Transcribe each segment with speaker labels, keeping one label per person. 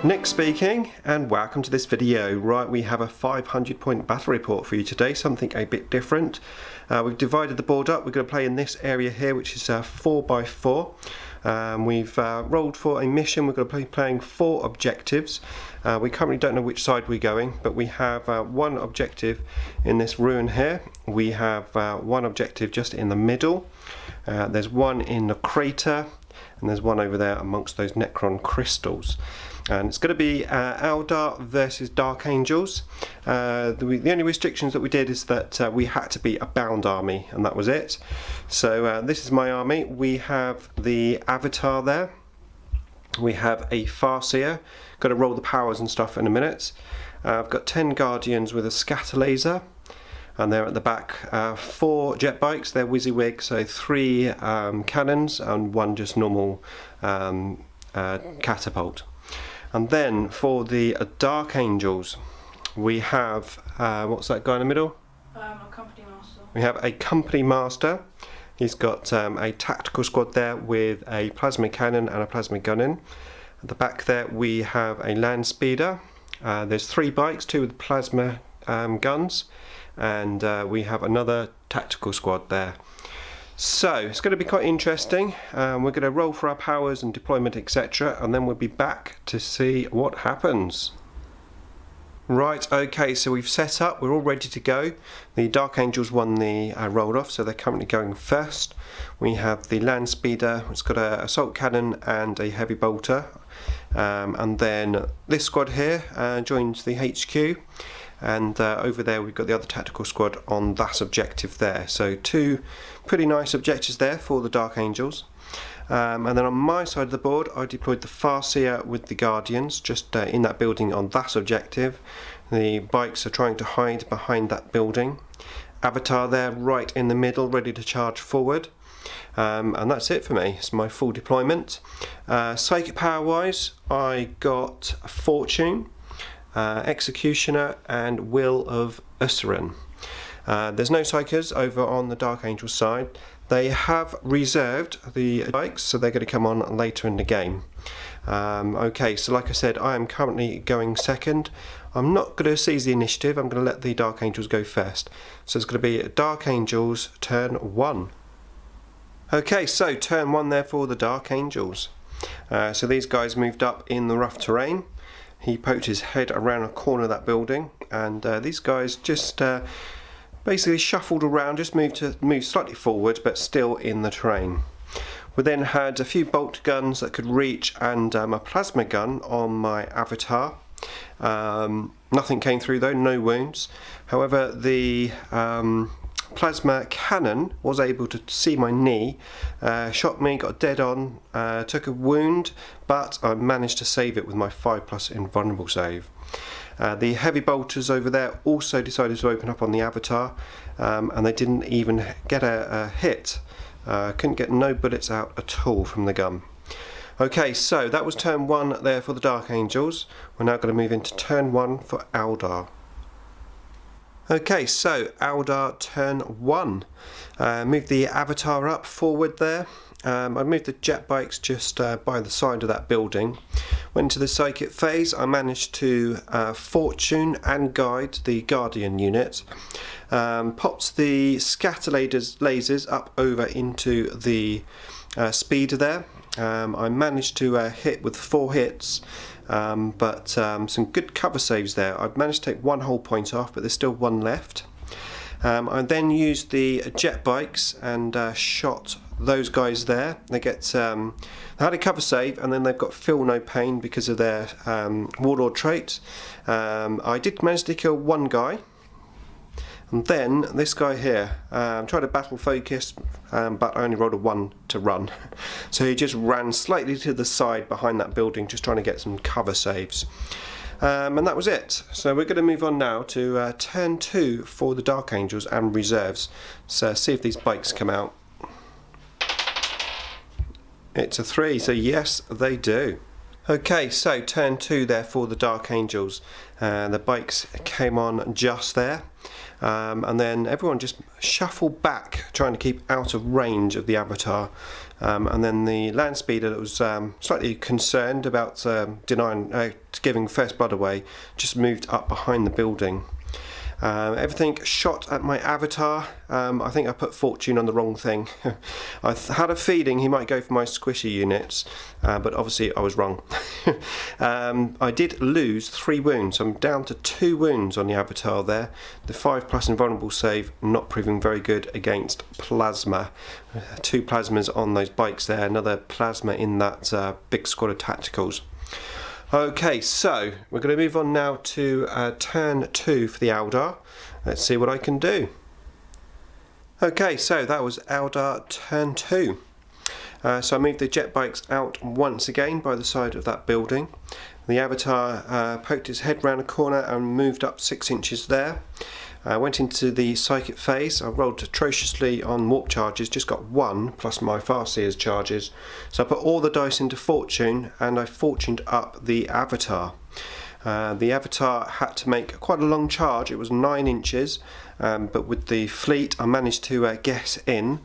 Speaker 1: Nick speaking, and welcome to this video. Right, we have a 500 point battle report for you today, something a bit different. We've divided the board up. We're going to play in this area here, which is 4x4. We've rolled for a mission. We're going to be playing 4 objectives. We currently don't know which side we're going, but we have one objective in this ruin here. We have one objective just in the middle. There's one in the crater, and there's one over there amongst those Necron crystals. And it's going to be Eldar versus Dark Angels. The only restrictions that we did is that we had to be a bound army, and that was it. So this is my army. We have the Avatar there. We have a Farseer. Got to roll the powers and stuff in a minute. I've got 10 Guardians with a scatter laser. And they're at the back, 4 jet bikes. They're WYSIWYG, so 3 cannons and 1 just normal catapult. And then for the Dark Angels, we have, what's that guy in the middle?
Speaker 2: A company master.
Speaker 1: We have a company master. He's got a tactical squad there with a plasma cannon and a plasma gun in. At the back there we have a land speeder. There's 3 bikes, 2 with plasma guns, and we have another tactical squad there. So it's going to be quite interesting. We're going to roll for our powers and deployment, etc., and then we'll be back to see what happens. Right, okay, so we've set up, we're all ready to go. The Dark Angels won the roll off, so they're currently going first. We have the land speeder, it's got an assault cannon and a heavy bolter. And then this squad here joins the HQ. And over there we've got the other tactical squad on that objective there. So 2 pretty nice objectives there for the Dark Angels. And then on my side of the board I deployed the Farseer with the Guardians just in that building on that objective. The bikes are trying to hide behind that building. Avatar there right in the middle, ready to charge forward. And that's it for me. It's my full deployment. Psychic power wise I got Fortune, Executioner and Will of Usserin. There's no Psychers over on the Dark Angel side. They have reserved the bikes, so they're going to come on later in the game. Okay, so like I said, I am currently going second. I'm not going to seize the initiative, I'm going to let the Dark Angels go first. So it's going to be Dark Angels turn 1. Okay, so turn 1 there for the Dark Angels. So these guys moved up in the rough terrain. He poked his head around a corner of that building, and these guys just basically shuffled around, just moved slightly forward, but still in the terrain. We then had a few bolt guns that could reach, and a plasma gun on my Avatar. Nothing came through though, no wounds. However, the plasma cannon was able to see my knee, shot me, got dead on, took a wound, but I managed to save it with my 5+ invulnerable save. The heavy bolters over there also decided to open up on the Avatar, and they didn't even get a hit. Couldn't get no bullets out at all from the gun. Okay, so that was turn 1 there for the Dark Angels. We're now going to move into turn 1 for Eldar. Okay, so Eldar turn 1. Moved the Avatar up forward there. I moved the jet bikes just by the side of that building. Went into the psychic phase. I managed to fortune and guide the Guardian unit. Popped the scatter lasers up over into the speeder there. I managed to hit with 4 hits. But some good cover saves there. I've managed to take 1 whole point off, but there's still 1 left. I then used the jet bikes and shot those guys there. They had a cover save, and then they've got feel no pain because of their warlord trait. I did manage to kill 1 guy. And then this guy here, tried to battle focus, but I only rolled a 1 to run. So he just ran slightly to the side behind that building, just trying to get some cover saves. And that was it. So we're going to move on now to turn 2 for the Dark Angels and reserves. So see if these bikes come out. It's a 3, so yes, they do. Okay, so turn 2 there for the Dark Angels. The bikes came on just there. and then everyone just shuffled back, trying to keep out of range of the Avatar. And then the land speeder that was slightly concerned about giving first blood away just moved up behind the building. Everything shot at my Avatar. I think I put fortune on the wrong thing. I had a feeling he might go for my squishy units, but obviously I was wrong. I did lose 3 wounds. I'm down to 2 wounds on the Avatar there. The 5+ invulnerable save not proving very good against plasma. 2 plasmas on those bikes there, another plasma in that big squad of tacticals. Okay, so we're going to move on now to turn 2 for the Eldar. Let's see what I can do. Okay, so that was Eldar turn 2. So I moved the jet bikes out once again by the side of that building. The Avatar poked his head round a corner and moved up 6 inches there. I went into the psychic phase. I rolled atrociously on warp charges, just got 1 plus my Farseer's charges. So I put all the dice into fortune and I fortuned up the Avatar. The Avatar had to make quite a long charge. It was 9 inches, but with the fleet I managed to get in.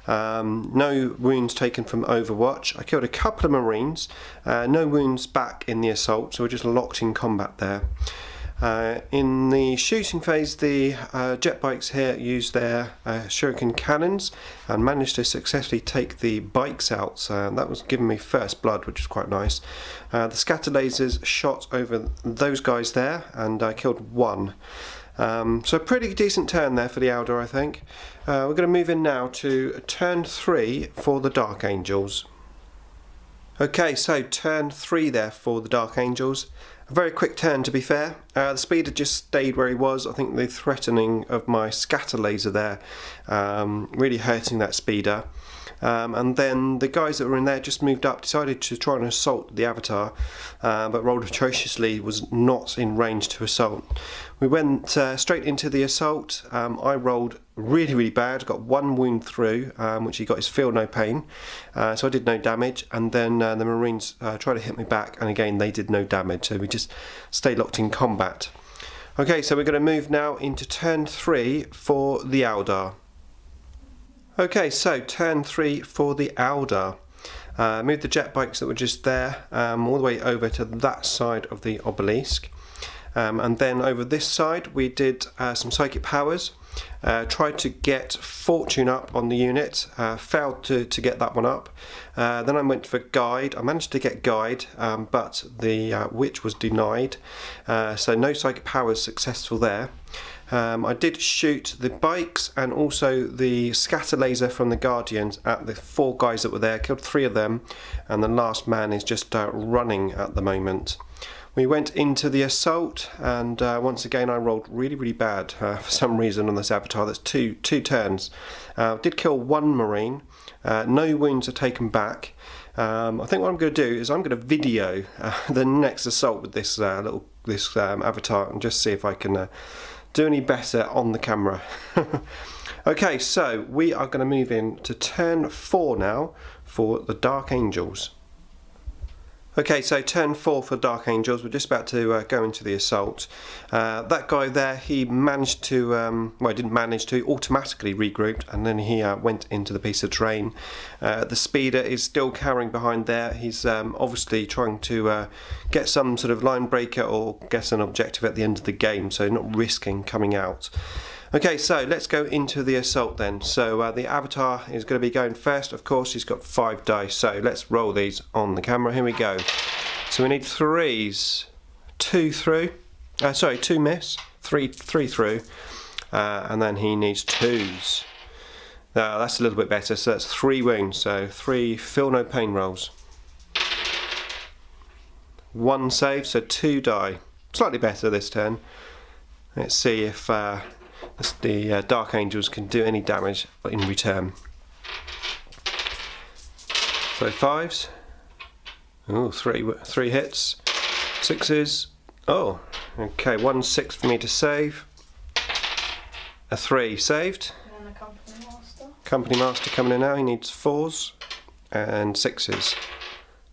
Speaker 1: No wounds taken from Overwatch. I killed a couple of Marines, no wounds back in the assault, so we're just locked in combat there. In the shooting phase, the jet bikes here used their shuriken cannons and managed to successfully take the bikes out. That was giving me first blood, which is quite nice. The scatter lasers shot over those guys there and I killed 1. So a pretty decent turn there for the Eldar, I think. We're going to move in now to turn 3 for the Dark Angels. Okay, so turn 3 there for the Dark Angels. A very quick turn, to be fair. The speeder just stayed where he was. I think the threatening of my scatter laser there really hurting that speeder. And then the guys that were in there just moved up, decided to try and assault the Avatar, but rolled atrociously, was not in range to assault. We went straight into the assault. I rolled really bad, got 1 wound through, which he got his feel no pain, so I did no damage, and then the Marines tried to hit me back, and again they did no damage, so we just stayed locked in combat. Okay, so we're going to move now into turn 3 for the Eldar. Okay, so turn 3 for the Eldar. Moved the jet bikes that were just there all the way over to that side of the obelisk. And then over this side we did some psychic powers. Tried to get fortune up on the unit, failed to get that one up. Then I went for guide. I managed to get guide, but the witch was denied, so no psychic powers successful there. I did shoot the bikes and also the scatter laser from the Guardians at the 4 guys that were there, killed 3 of them, and the last man is just running at the moment. We went into the assault, and once again I rolled really bad for some reason on this Avatar. That's two turns. Did kill 1 Marine. No wounds are taken back. I think what I'm going to do is I'm going to video the next assault with this Avatar and just see if I can do any better on the camera. Okay, so we are going to move in to turn 4 now for the Dark Angels. Okay, so turn 4 for Dark Angels. We're just about to go into the assault. That guy there, he managed to, well, didn't manage to, automatically regrouped, and then he went into the piece of terrain. The speeder is still cowering behind there. He's obviously trying to get some sort of line breaker or get an objective at the end of the game, so not risking coming out. Okay, so let's go into the assault then. So the Avatar is going to be going first. Of course, he's got 5 dice, so let's roll these on the camera. Here we go. So we need 3s, 2 through, 2 miss, 3 through, and then he needs 2s. That's a little bit better, so that's 3 wounds, so 3 feel no pain rolls. 1 save, so 2 die. Slightly better this turn. Let's see if the Dark Angels can do any damage in return. So 5s. Oh, 3 hits. 6s. Oh, okay, 1 6 for me to save. A 3 saved.
Speaker 2: And then the Company Master.
Speaker 1: Company Master coming in now. He needs 4s and 6s.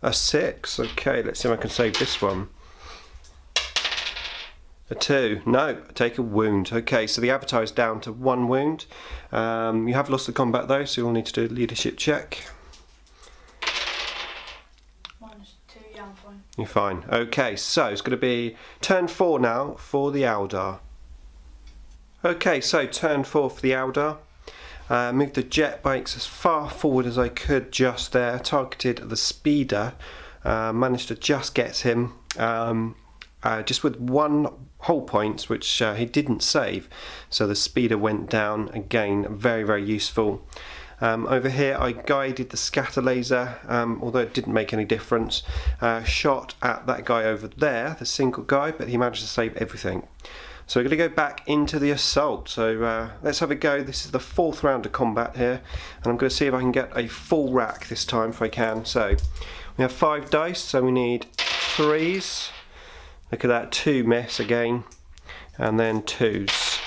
Speaker 1: A 6. Okay, let's see if I can save this one. A 2. No, take a wound. Okay, so the Avatar is down to 1 wound. You have lost the combat though, so you'll need to do a leadership check.
Speaker 2: -2, yeah, I'm fine.
Speaker 1: You're fine. Okay, so it's going to be turn 4 now for the Eldar. Okay, so turn 4 for the Eldar. Moved the jet bikes as far forward as I could just there. Targeted the speeder. Managed to just get him just with 1 hull point, which he didn't save. So the speeder went down again. Very, very useful. Over here I guided the scatter laser, although it didn't make any difference. Shot at that guy over there, the single guy, but he managed to save everything. So we're going to go back into the assault. So let's have a go. This is the 4th round of combat here, and I'm going to see if I can get a full rack this time if I can. So we have 5 dice, so we need 3s. Look at that, 2 miss again, and then 2s.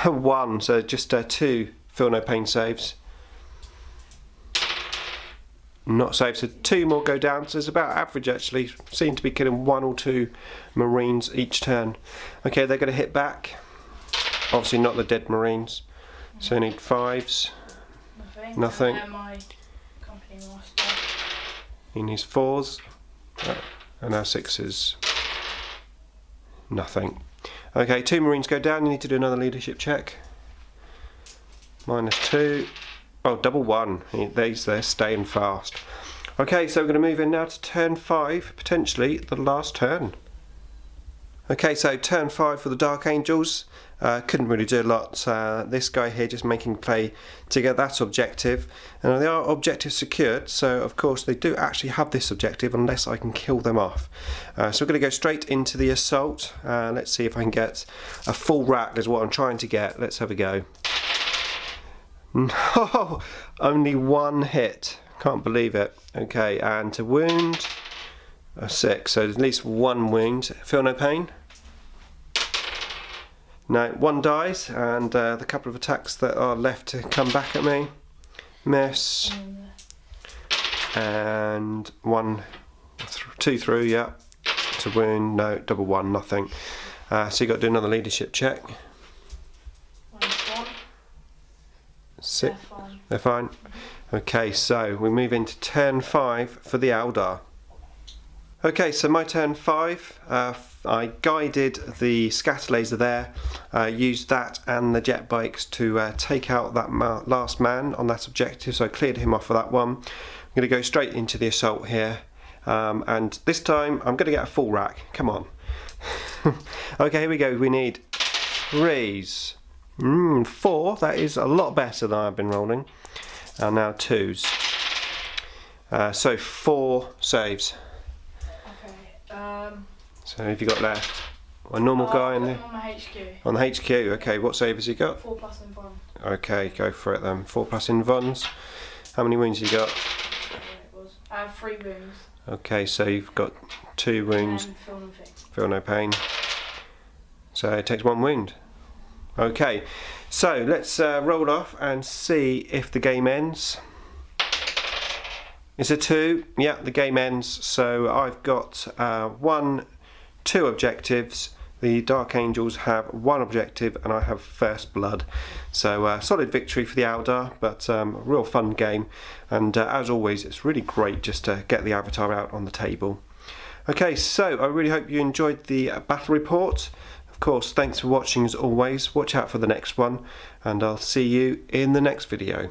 Speaker 1: 1, so just 2 feel no pain saves. Not saved, so 2 more go down, so it's about average actually. Seem to be killing 1 or 2 Marines each turn. Okay, they're going to hit back. Obviously not the dead Marines. So we need 5s. Nothing.
Speaker 2: My company master.
Speaker 1: He needs 4s. And now 6s. Nothing. Okay, 2 Marines go down, you need to do another leadership check. -2. Oh, double 1. They're staying fast. Okay, so we're going to move in now to turn 5, potentially the last turn. Okay, so turn 5 for the Dark Angels. Couldn't really do a lot. This guy here just making play to get that objective. And they are objectives secured, so of course they do actually have this objective unless I can kill them off. So we're going to go straight into the assault. Let's see if I can get a full rack, is what I'm trying to get. Let's have a go. No, only 1 hit. Can't believe it. Okay, and to wound a 6, so at least 1 wound. Feel no pain? No, 1 dies, and the couple of attacks that are left to come back at me. Miss. And 1, 2 through, yeah. To wound, no, double 1, nothing. So you got to do another leadership check. 6. They're fine. Okay, so we move into turn 5 for the Eldar. Okay, so my turn 5, I guided the scatter laser there, used that and the jet bikes to take out that last man on that objective, so I cleared him off for that one. I'm going to go straight into the assault here, and this time I'm going to get a full rack. Come on. Okay, here we go. We need 3s. 4, that is a lot better than I've been rolling. And now 2s. So 4 saves.
Speaker 2: Okay.
Speaker 1: So have you got left? A normal guy in there?
Speaker 2: On the HQ.
Speaker 1: On the HQ, okay. What save has he got?
Speaker 2: 4+ in 1.
Speaker 1: Okay, go for it then. 4+ in Vons. How many wounds have you got?
Speaker 2: I have 3 wounds.
Speaker 1: Okay, so you've got 2 wounds.
Speaker 2: And feel nothing.
Speaker 1: Feel no pain. So it takes 1 wound. Okay, so let's roll off and see if the game ends. It's a 2. Yeah, the game ends. So I've got 2 objectives. The Dark Angels have 1 objective, and I have first blood. So solid victory for the Eldar, but a real fun game. And as always, it's really great just to get the Avatar out on the table. Okay, so I really hope you enjoyed the battle report. Of course, thanks for watching as always. Watch out for the next one, and I'll see you in the next video.